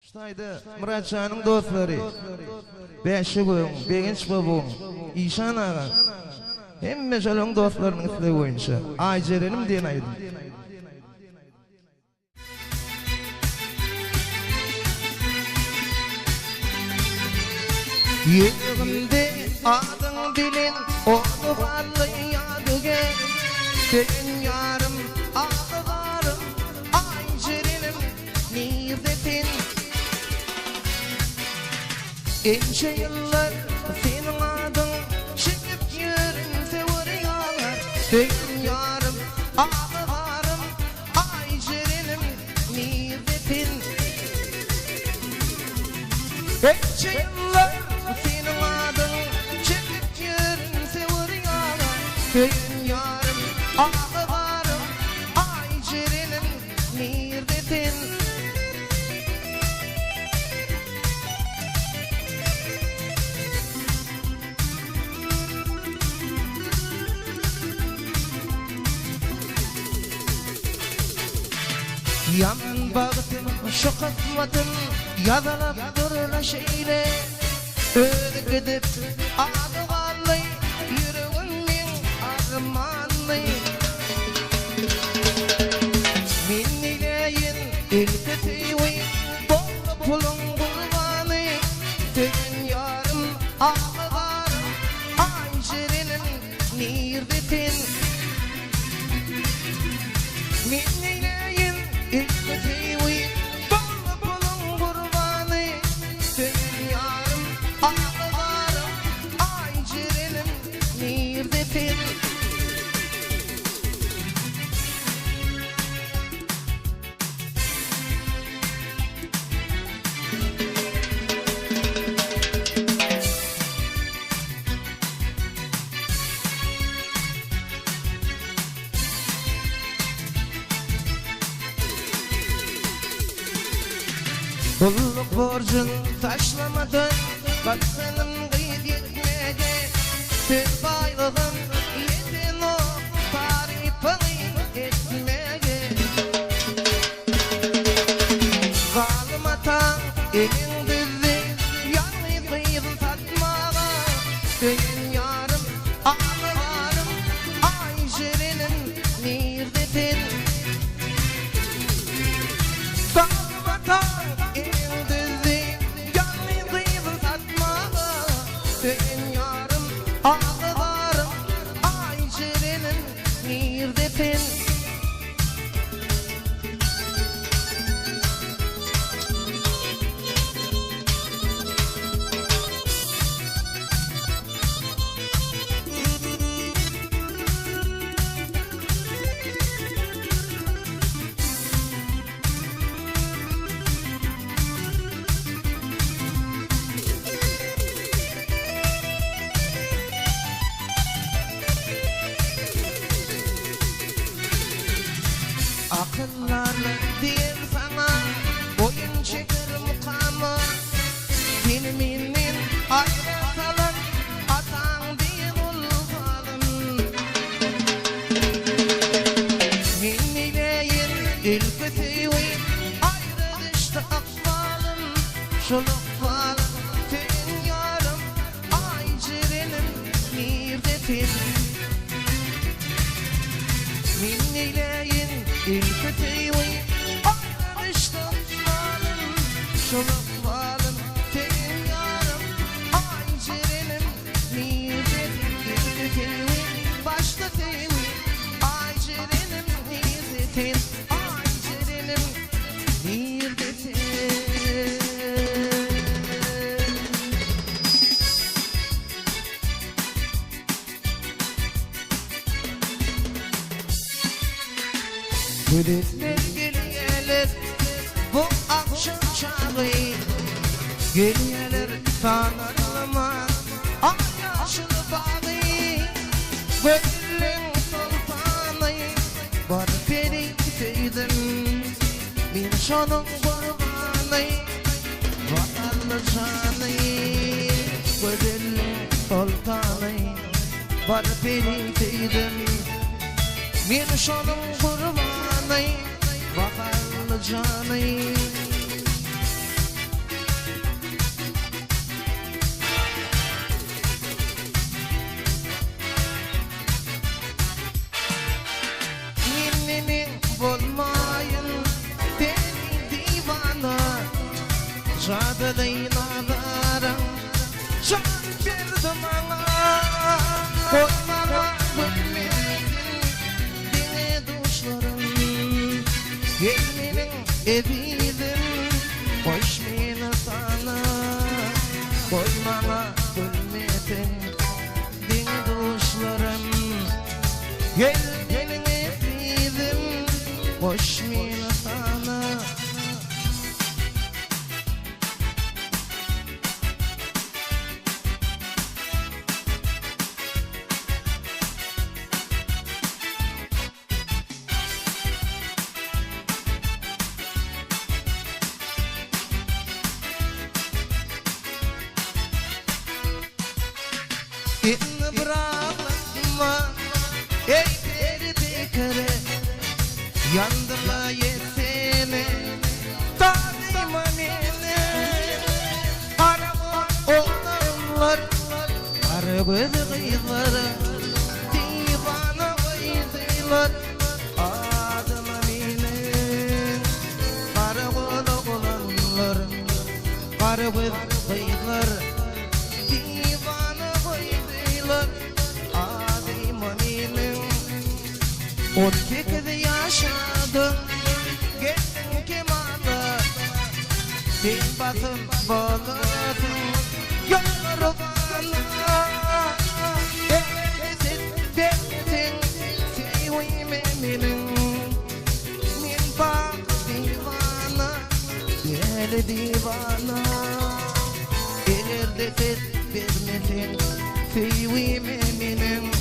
Ştayda Muratcan'ın dostları, Beşibim, Beginç babam, İşan ağa, hem meşalın dostlarının isli boyunca Aycerenim diyen aydım. Yerimde adın bilin, onu varlı yadıge, senin yarım, ağlarım, Aycerenim, nizetin. Ence yıllar senin adın çıkıp yürünse vuruyorlar. Senin yarım, ağlarım, Aycerenim, nizetin. Ence yıllar senin adın çıkıp yürünse vuruyorlar. Senin yarım, ağlarım, Aycerenim, nizetin. Yaman bağıtım, şu kısmatım, yazılıp durla şeyle. Öyle gidip adı vallahi, yüreğimin armanlı. Min ileyin ilketivi, bol pulun kurbanı. Senin yarım ağlarım, Aycerenim, nirdetin. Min ileyin ilketivi, bol pulun kurbanı. Senin yarım ağlarım, Aycerenim, nirdetin. Kulluk borcun taşlamadın, bak senin kıyıp yetmedi. Söz baylığın yedin o tarifini etmedi. Zalim atan elin düzü, yalnız kıyıp satmağa. Senin yarım, ağlarım, Aycerenim, nirdetin. Zalim atan senin yarım, ağlarım, Aycerenim, nirdetin. Akıllarla diyeyim sana, boyun çeker mukamı. Diniminin ayrısalım, atan değil ulfalım. Min ileyin ilketivi, ayrı düştü akbalım. Şuluk falım, senin yarım, Aycerenim, nirdetin. Min ileyin ilketivi, ayrı düştü akbalım. Şuluk falım, senin yarım, Aycerenim, nirdetin. İlketivi, başta tevi, Aycerenim, nirdetin. Aycerenim, nirdetin. Gülisler geliyeler bu akşam çağı, geliyeler tanrılamaz ay yaşlı bağı. Gönlün sultanı var beni teydim, bin şonun kurbanı vatanlı canı. Gönlün sultanı var beni teydim, bin şonun kurbanı vatanlı canı. şadılıyın ağlarım şan verdim ana koymama gülmedin dine duşlarım gelmenin evidim hoş meni sana koymama gülmedin dine duşlarım gelmenin evidim hoş meni sana. Beni bırakma ey peri bekare yandıma yetsene tanıma beni araba olanlar ara göz kıyıları divana kıydılar adıma beni ara göz olanlar ara göz kıyılar o tekde yaşadım gittin kemana sen batın baladın yolları bana sen sevime benim men bak divana deli divana eğer de sen vermedin sevime benim